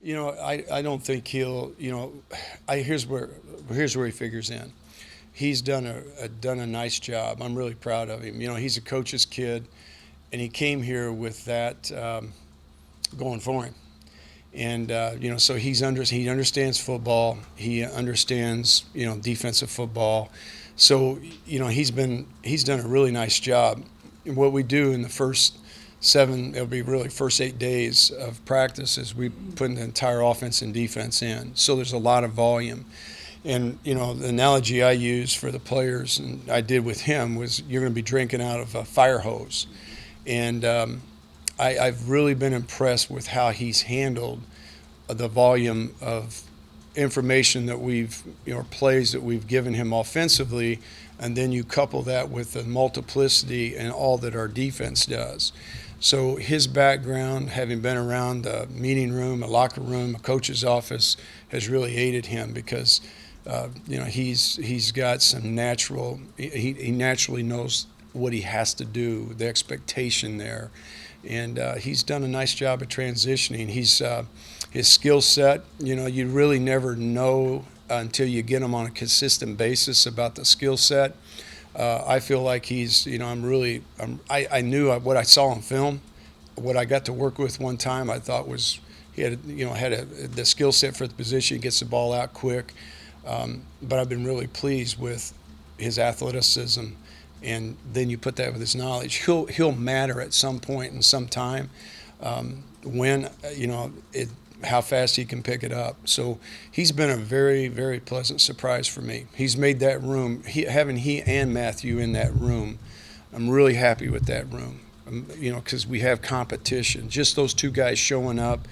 I don't think he'll. Here's where he figures in. He's done a nice job. I'm really proud of him. He's a coach's kid, and he came here with that going for him. And so he understands football. He understands defensive football. So he's done a really nice job. And what we do in the first it'll be really first 8 days of practice is we put the entire offense and defense in. So there's a lot of volume. And the analogy I use for the players, and I did with him, was you're going to be drinking out of a fire hose. And I've really been impressed with how he's handled the volume of information that plays that we've given him offensively, and then you couple that with the multiplicity and all that our defense does. So his background, having been around a meeting room, a locker room, a coach's office, has really aided him because he's got some natural. He naturally knows what he has to do, the expectation there, and he's done a nice job of transitioning. His skill set, you really never know until you get him on a consistent basis about the skill set. I feel like I knew what I saw on film, what I got to work with one time. I thought was he had the skill set for the position. He gets the ball out quick, but I've been really pleased with his athleticism. And then you put that with his knowledge. He'll matter at some point in some time when how fast he can pick it up. So he's been a very, very pleasant surprise for me. He's made that room. Having he and Matthew in that room, I'm really happy with that room. Because we have competition. Just those two guys showing up,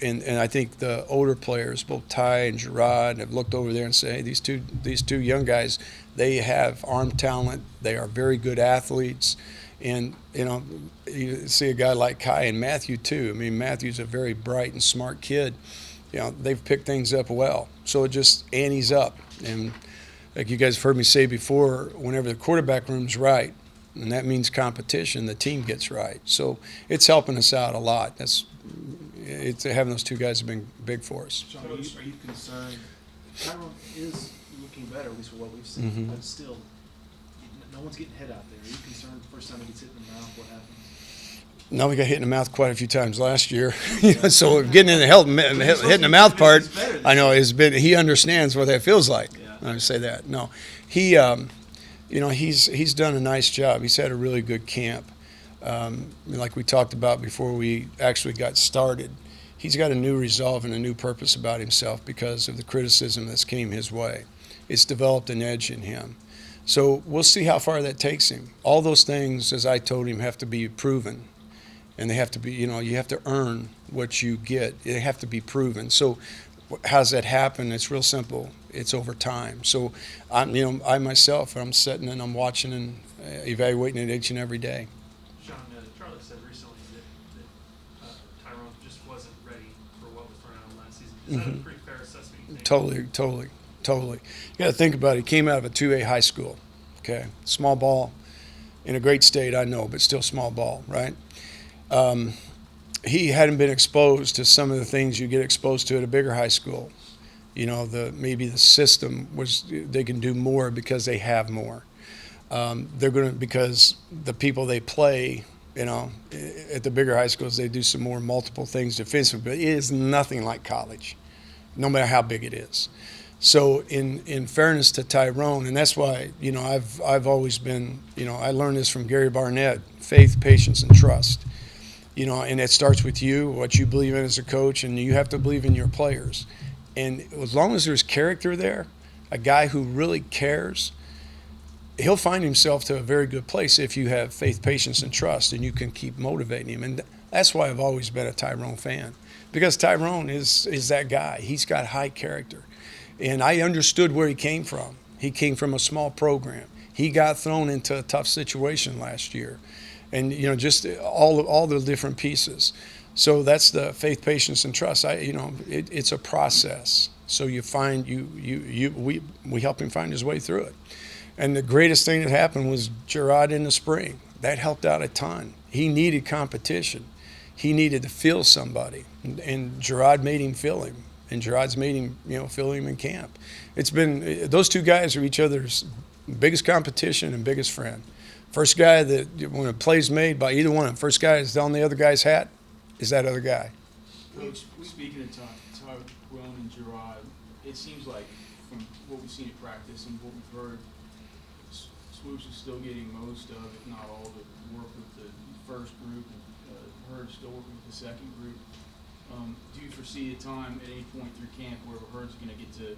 and I think the older players, both Ty and Gerard, have looked over there and say, hey, these two young guys, they have arm talent. They are very good athletes. And, you see a guy like Kai and Matthew, too. I mean, Matthew's a very bright and smart kid. They've picked things up well. So it just antes up. And like you guys have heard me say before, whenever the quarterback room's right, and that means competition, the team gets right. So it's helping us out a lot. Having those two guys have been big for us. Shawn, are you concerned? Tyrone is looking better, at least for what we've seen, Mm-hmm. but still, no one's getting hit out there. Are you concerned the first time he gets hit in the mouth, what happens? No, we got hit in the mouth quite a few times last year. So getting in the hitting the mouth part, I know he understands what that feels like. Yeah. I say that. No, he's done a nice job. He's had a really good camp. Like we talked about before we actually got started, he's got a new resolve and a new purpose about himself because of the criticism that's came his way. It's developed an edge in him. So we'll see how far that takes him. All those things, as I told him, have to be proven. And they have to be, you have to earn what you get. They have to be proven. So how's that happen? It's real simple. It's over time. So I myself, I'm sitting and I'm watching and evaluating it each and every day. Shawn, Charlie said recently that Tyrone just wasn't ready for what was thrown at him last season. Is that a pretty fair assessment, you think? Totally. You got to think about it. He came out of a 2A high school, okay? Small ball in a great state, I know, but still small ball, right? He hadn't been exposed to some of the things you get exposed to at a bigger high school. Maybe the system they can do more because they have more. Because the people they play, at the bigger high schools, they do some more multiple things defensively. But it is nothing like college, no matter how big it is. So in fairness to Tyrone, and that's why, I've always been, I learned this from Gary Barnett, faith, patience, and trust. And it starts with you, what you believe in as a coach, and you have to believe in your players. And as long as there's character there, a guy who really cares, he'll find himself to a very good place if you have faith, patience, and trust, and you can keep motivating him. And that's why I've always been a Tyrone fan, because Tyrone is that guy. He's got high character. And I understood where he came from. He came from a small program. He got thrown into a tough situation last year. And, just all the different pieces. So that's the faith, patience, and trust. It's a process. So you find we help him find his way through it. And the greatest thing that happened was Gerard in the spring. That helped out a ton. He needed competition. he needed to feel somebody, and Gerard made him feel him, and Gerard's made him, feel him in camp. It's been those two guys are each other's biggest competition and biggest friend. First guy that when a play's made by either one of them, first guy is on the other guy's hat is that other guy. Coach, speaking of Tyrone and Gerard, it seems like from what we've seen at practice and what we've heard, Swoops is still getting most of, if not all, the work with the first group, and Hurd's still working with the second group. Do you foresee a time at any point through camp where Hurd's going to get to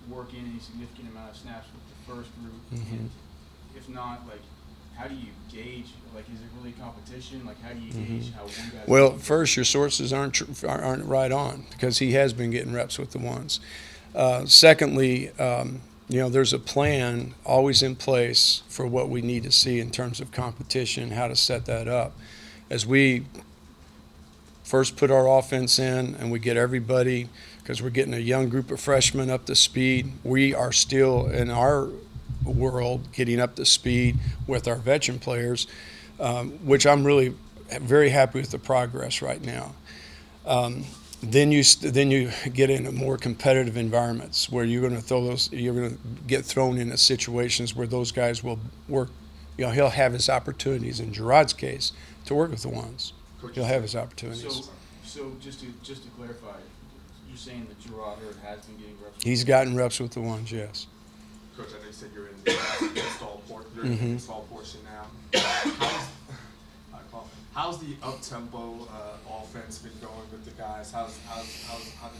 work in any significant amount of snaps with the first group? Mm-hmm. And if not, like, how do you gauge, like, is it really competition? Like, how do you gauge how one guy's Well, doing? first, your sources aren't right on because he has been getting reps with the ones. Secondly, there's a plan always in place for what we need to see in terms of competition, how to set that up. As we first put our offense in and we get everybody, because we're getting a young group of freshmen up to speed, we are still in our world getting up to speed with our veteran players, which I'm really very happy with the progress right now. Then you get into more competitive environments where you're going to get thrown into situations where those guys will work. He'll have his opportunities in Gerard's case to work with the ones. He'll have his opportunities. So just to clarify, you're saying that Gerard Hurd has been getting reps? He's gotten reps with the ones, yes. Coach, I know you said you're in the install portion now. How's the up-tempo offense been going with the guys? How did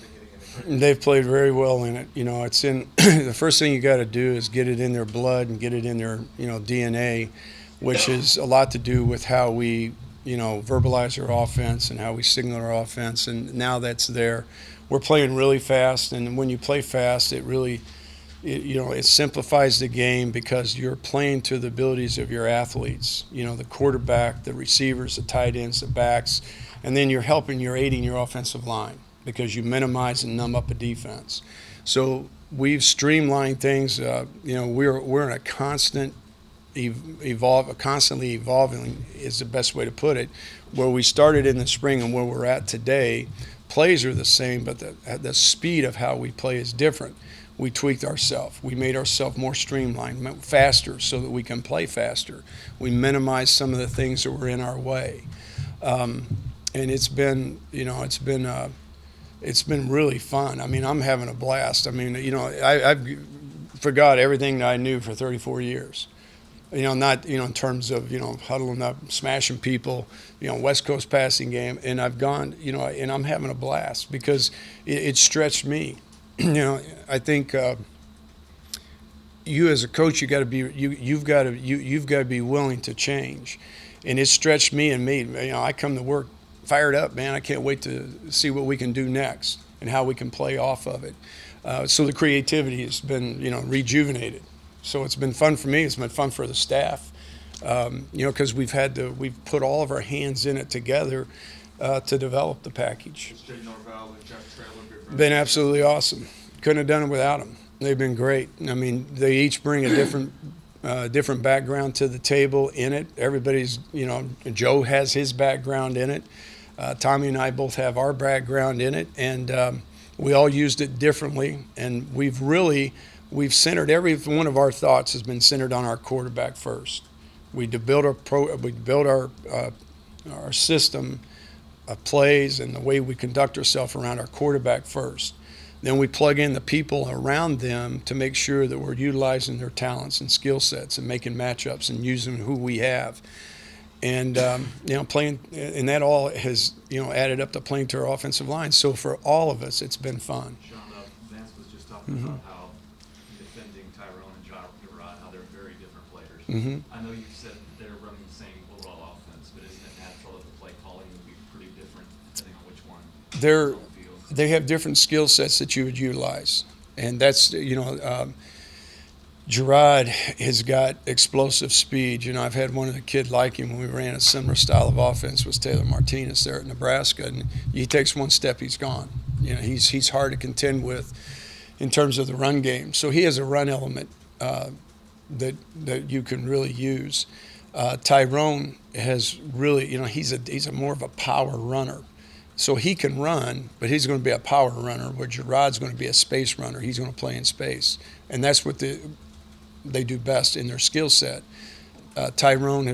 they get integrated? They've played very well in it. It's in the first thing you got to do is get it in their blood and get it in their DNA, which is a lot to do with how we verbalize our offense and how we signal our offense. And now that's there. We're playing really fast, and when you play fast, it really it simplifies the game because you're playing to the abilities of your athletes, the quarterback, the receivers, the tight ends, the backs, and then you're aiding your offensive line because you minimize and numb up a defense. So we've streamlined things. We're in a constant constantly evolving is the best way to put it. Where we started in the spring and where we're at today, plays are the same, but the speed of how we play is different. We tweaked ourselves. We made ourselves more streamlined, faster, so that we can play faster. We minimized some of the things that were in our way, and it's been really fun. I mean, I'm having a blast. I mean, I've forgot everything that I knew for 34 years. Not in terms of huddling up, smashing people, West Coast passing game, and I've gone, and I'm having a blast because it stretched me. I think you as a coach, you've got to be willing to change, and it stretched me and me. I come to work fired up, man. I can't wait to see what we can do next and how we can play off of it. So the creativity has been rejuvenated. So it's been fun for me. It's been fun for the staff, because we've put all of our hands in it together to develop the package. Jay Norvell and Jeff Traylor Been absolutely awesome. Couldn't have done it without them. They've been great. I mean, they each bring a different background to the table in it. Everybody's, Joe has his background in it. Tommy and I both have our background in it, and we all used it differently. And we've centered every one of our thoughts has been centered on our quarterback first. We build our system of plays and the way we conduct ourselves around our quarterback first. Then we plug in the people around them to make sure that we're utilizing their talents and skill sets and making matchups and using who we have. And playing, and that all has added up to playing to our offensive line. So for all of us, it's been fun. Shawn, Vance was just talking about how defending Tyrone and Gerard, how they're very different players. Mm-hmm. I know you said they're running the same overall offense, but isn't it natural that the play calling would be pretty different depending on which one? They have different skill sets that you would utilize, and that's Gerard has got explosive speed. I've had one of the kid like him when we ran a similar style of offense was Taylor Martinez there at Nebraska, and he takes one step, he's gone. He's hard to contend with in terms of the run game. So he has a run element that you can really use. Tyrone has really, he's a more of a power runner. So he can run, but he's going to be a power runner, where Gerard's going to be a space runner. He's going to play in space. And that's what they do best in their skill set. Tyrone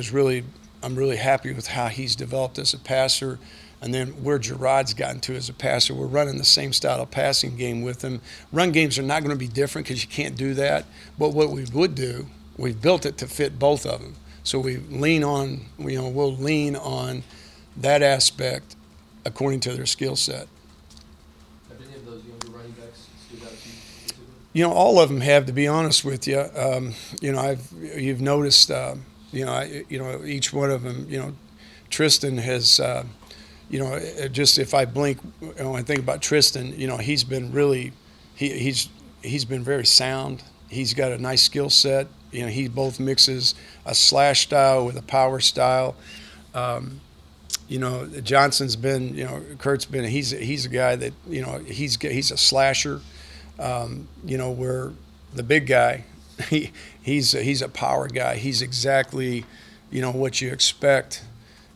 I'm really happy with how he's developed as a passer. And then where Gerard's gotten to as a passer, we're running the same style of passing game with him. Run games are not going to be different because you can't do that. But what we would do, we've built it to fit both of them. So we'll lean on that aspect according to their skill set. Have any of those younger running backs stood out to you? All of them have, to be honest with you. You've noticed, each one of them. Tristan has, just if I blink, when I think about Tristan, he's been really, he's been very sound. He's got a nice skill set. He both mixes a slash style with a power style. Johnson's been, Kurt's been, he's a guy that, he's a slasher. Where the big guy, he's a power guy. He's exactly, what you expect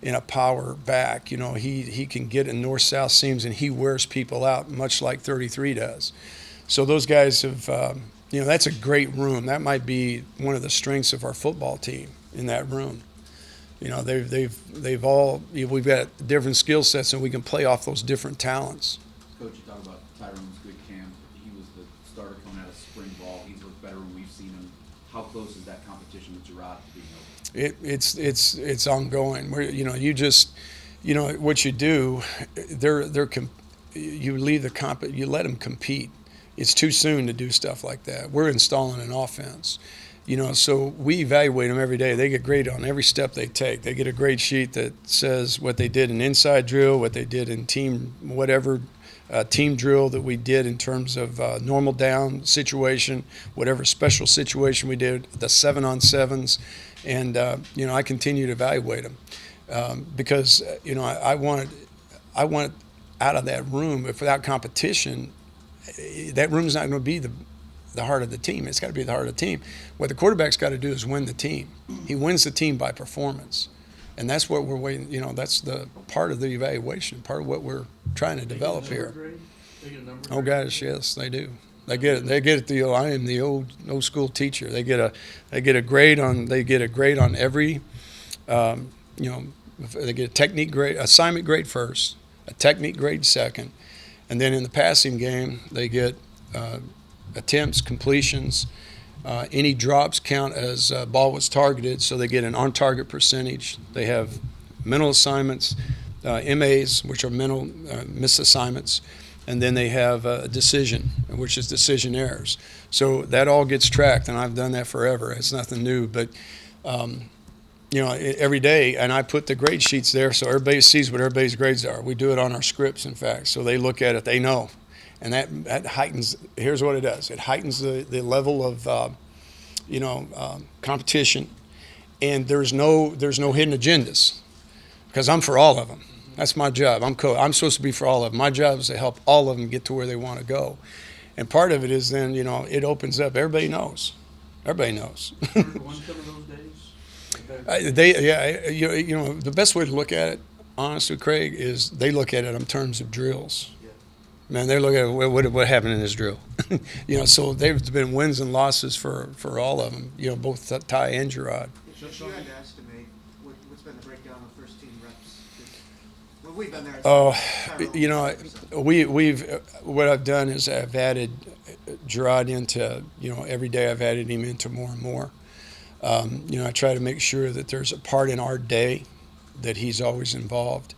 in a power back. He can get in north-south seams, and he wears people out much like 33 does. So those guys have, that's a great room. That might be one of the strengths of our football team in that room. They've all, we've got different skill sets, and we can play off those different talents. Coach, you talk about Tyrone's good camp. He was the starter coming out of spring ball. He's looked better when we've seen him. How close is that competition with Gerard to being over? It's ongoing. Where you just, what you do, you leave you let them compete. It's too soon to do stuff like that. We're installing an offense. So we evaluate them every day. They get graded on every step they take. They get a grade sheet that says what they did in inside drill, what they did in team drill that we did in terms of normal down situation, whatever special situation we did, the 7-on-7s, and I continue to evaluate them because I want out of that room. If without competition, that room's not going to be the heart of the team. It's got to be the heart of the team. What the quarterback's got to do is win the team. He wins the team by performance. And that's what we're waiting, that's the part of the evaluation, part of what we're trying to develop here. Oh gosh, yes, they do. They get it. I am the old school teacher. They get a grade on every they get a technique grade, assignment grade first, a technique grade second, and then in the passing game they get attempts, completions, any drops count as ball was targeted, so they get an on-target percentage. They have mental assignments, MAs, which are mental misassignments, and then they have a decision, which is decision errors. So that all gets tracked, and I've done that forever. It's nothing new, but every day, and I put the grade sheets there so everybody sees what everybody's grades are. We do it on our scripts, in fact, so they look at it, they know. And that heightens, here's what it does. It heightens the level of, competition. And there's no hidden agendas because I'm for all of them. That's my job. I'm supposed to be for all of them. My job is to help all of them get to where they want to go. And part of it is then, it opens up. Everybody knows. Everybody knows. The best way to look at it, honestly, Craig, is they look at it in terms of drills. Man, they look at what happened in this drill. So there's been wins and losses for all of them, both Ty and Gerard. If you had to estimate, what's been the breakdown of first team reps? Well, we've been there. What I've done is I've added Gerard into, every day I've added him into more and more. I try to make sure that there's a part in our day that he's always involved.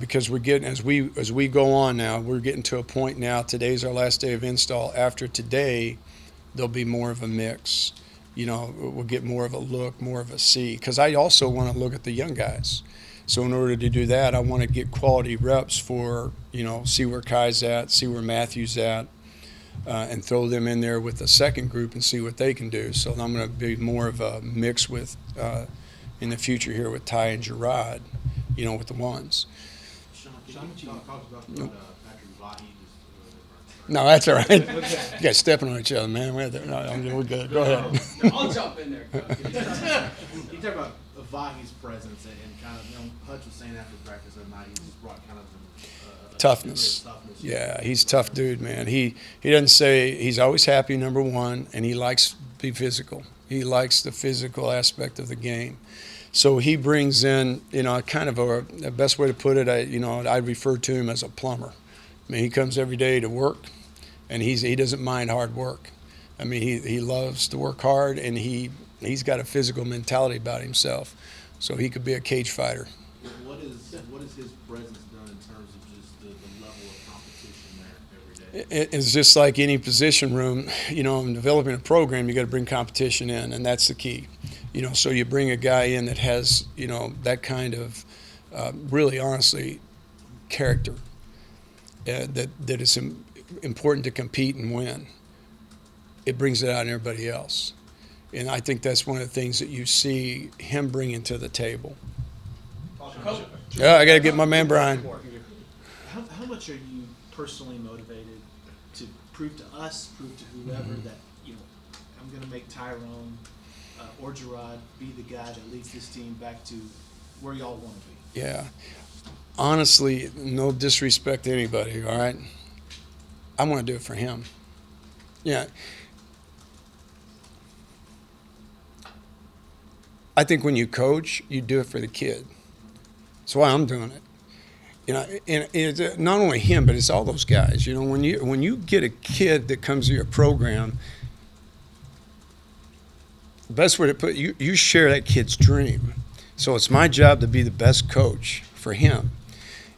Because we're getting, as we go on now, we're getting to a point now, today's our last day of install. After today, there'll be more of a mix. We'll get more of a look, more of a see. Because I also want to look at the young guys. So in order to do that, I want to get quality reps for, see where Kai's at, see where Matthew's at, and throw them in there with the second group and see what they can do. So I'm going to be more of a mix with, in the future here with Ty and Gerard, with the ones. No, that's all right. You guys stepping on each other, man. We're good. Go ahead. I'll jump in there, Coach. You talk about by his presence and kind of, Hutch was saying after practice that night, he just brought kind of a Toughness. toughness. Yeah, he's a tough dude, man. He doesn't say, he's always happy, number one, and he likes to be physical. He likes the physical aspect of the game. So he brings in, kind of the best way to put it, I refer to him as a plumber. I mean, he comes every day to work, and he doesn't mind hard work. I mean, he loves to work hard, and he's got a physical mentality about himself. So he could be a cage fighter. What is his presence done in terms of just the level of competition there every day? It's just like any position room, in developing a program, you got to bring competition in, and that's the key. So you bring a guy in that has, that kind of, really honestly, character that is important to compete and win. It brings it out in everybody else. And I think that's one of the things that you see him bringing to the table. Yeah, I got to get my man Brian. How much are you personally motivated to prove to us, prove to whoever that, I'm going to make Tyrone or Gerard be the guy that leads this team back to where y'all want to be? Yeah. Honestly, no disrespect to anybody, all right? I want to do it for him. Yeah. I think when you coach, you do it for the kid. That's why I'm doing it. And it's not only him, but it's all those guys. When you get a kid that comes to your program, the best way to put it, you share that kid's dream. So it's my job to be the best coach for him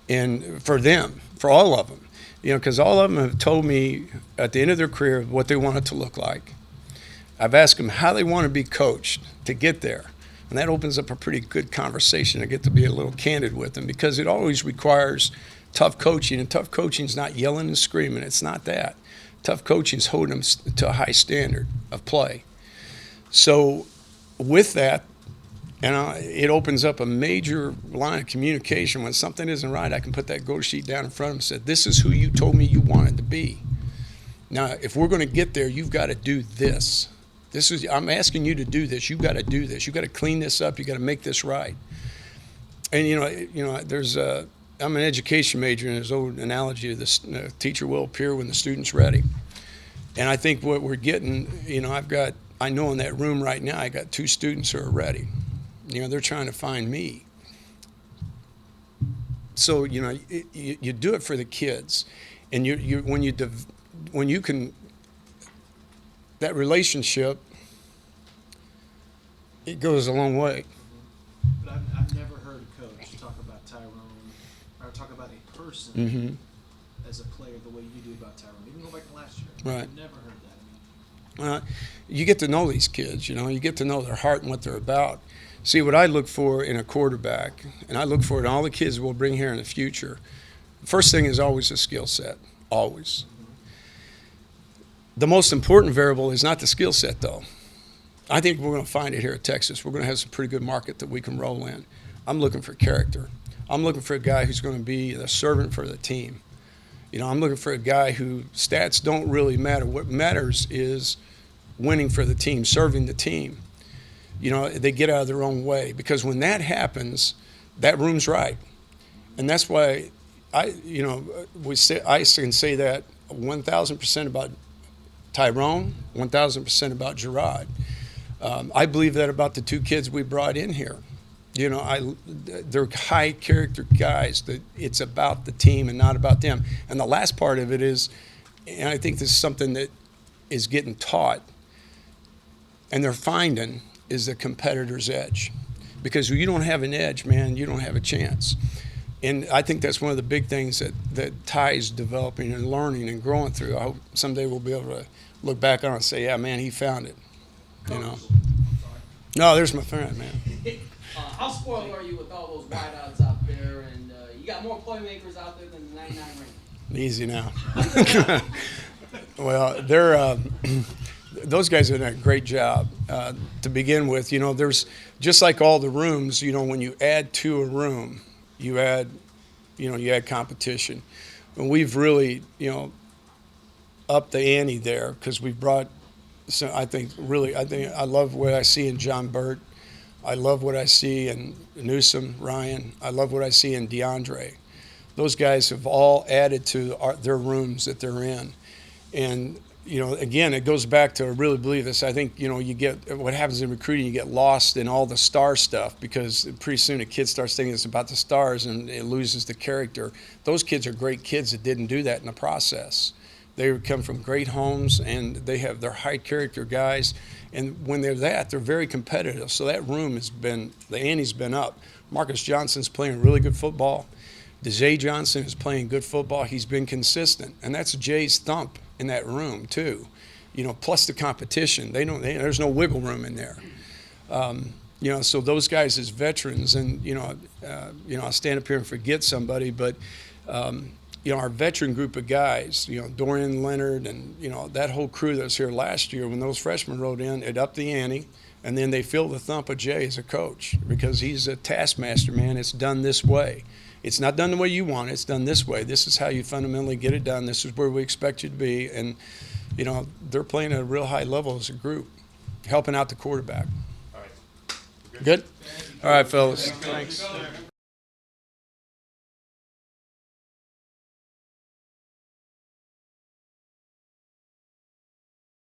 and for them, for all of them. Because all of them have told me at the end of their career what they want it to look like. I've asked them how they want to be coached to get there. And that opens up a pretty good conversation. I get to be a little candid with them because it always requires tough coaching. And tough coaching is not yelling and screaming. It's not that. Tough coaching is holding them to a high standard of play. So with that, it opens up a major line of communication. When something isn't right, I can put that go sheet down in front of them and say, this is who you told me you wanted to be. Now, if we're going to get there, you've got to do this. I'm asking you to do this. You've got to do this. You've got to clean this up. You've got to make this right. And, I'm an education major, and there's an old analogy of this teacher will appear when the student's ready. And I think what we're getting, I know in that room right now, I got 2 students who are ready. They're trying to find me. So, you do it for the kids. And when you can, that relationship, it goes a long way. But I've never heard a coach talk about Tyrone or talk about a person as a player the way you do about Tyrone. Even go back to last year. Right. I've never heard that. You get to know these kids, you get to know their heart and what they're about. See, what I look for in a quarterback, and I look for it in all the kids we'll bring here in the future, first thing is always a skill set, always. The most important variable is not the skill set, though. I think we're going to find it here at Texas. We're going to have some pretty good market that we can roll in. I'm looking for character. I'm looking for a guy who's going to be the servant for the team. I'm looking for a guy who stats don't really matter. What matters is winning for the team, serving the team. They get out of their own way. Because when that happens, that room's right. And that's why I can say that 1,000% about Tyrone, 1,000% about Gerard. I believe that about the 2 kids we brought in here. They're high character guys. That it's about the team and not about them. And the last part of it is, and I think this is something that is getting taught, and they're finding, is the competitor's edge. Because if you don't have an edge, man, you don't have a chance. And I think that's one of the big things that Ty's developing and learning and growing through. I hope someday we'll be able to look back on it and say, yeah, man, he found it. No, there's my friend, man. How spoiled are you with all those wideouts out there, and you got more playmakers out there than the 99 ring? Easy now. Well, those guys have done a great job to begin with. There's just like all the rooms. When you add to a room, you add competition, and we've really upped the ante there because we've brought. So I think I love what I see in John Burt. I love what I see in Newsom, Ryan. I love what I see in DeAndre. Those guys have all added to their rooms that they're in. And, you know, again, it goes back to, I really believe this. I think, you know, you get, what happens in recruiting, you get lost in all the star stuff because pretty soon a kid starts thinking it's about the stars and it loses the character. Those kids are great kids that didn't do that in the process. They come from great homes and they're high character guys. And when they're they're very competitive. So that room has been, the ante's been up. Marcus Johnson's playing really good football. DeJay Johnson is playing good football. He's been consistent. And that's Jay's thump in that room too, you know, plus the competition. There's no wiggle room in there. You know, so those guys as veterans, and you know, I'll stand up here and forget somebody, but you know, our veteran group of guys, you know, Dorian Leonard and you know that whole crew that was here last year, when those freshmen rode in, it upped the ante, and then they feel the thump of Jay as a coach because he's a taskmaster, man. It's done this way. It's not done the way you want it. It's done this way. This is how you fundamentally get it done. This is where we expect you to be. And, you know, they're playing at a real high level as a group, helping out the quarterback. All right. Good? All right, fellas. Thanks.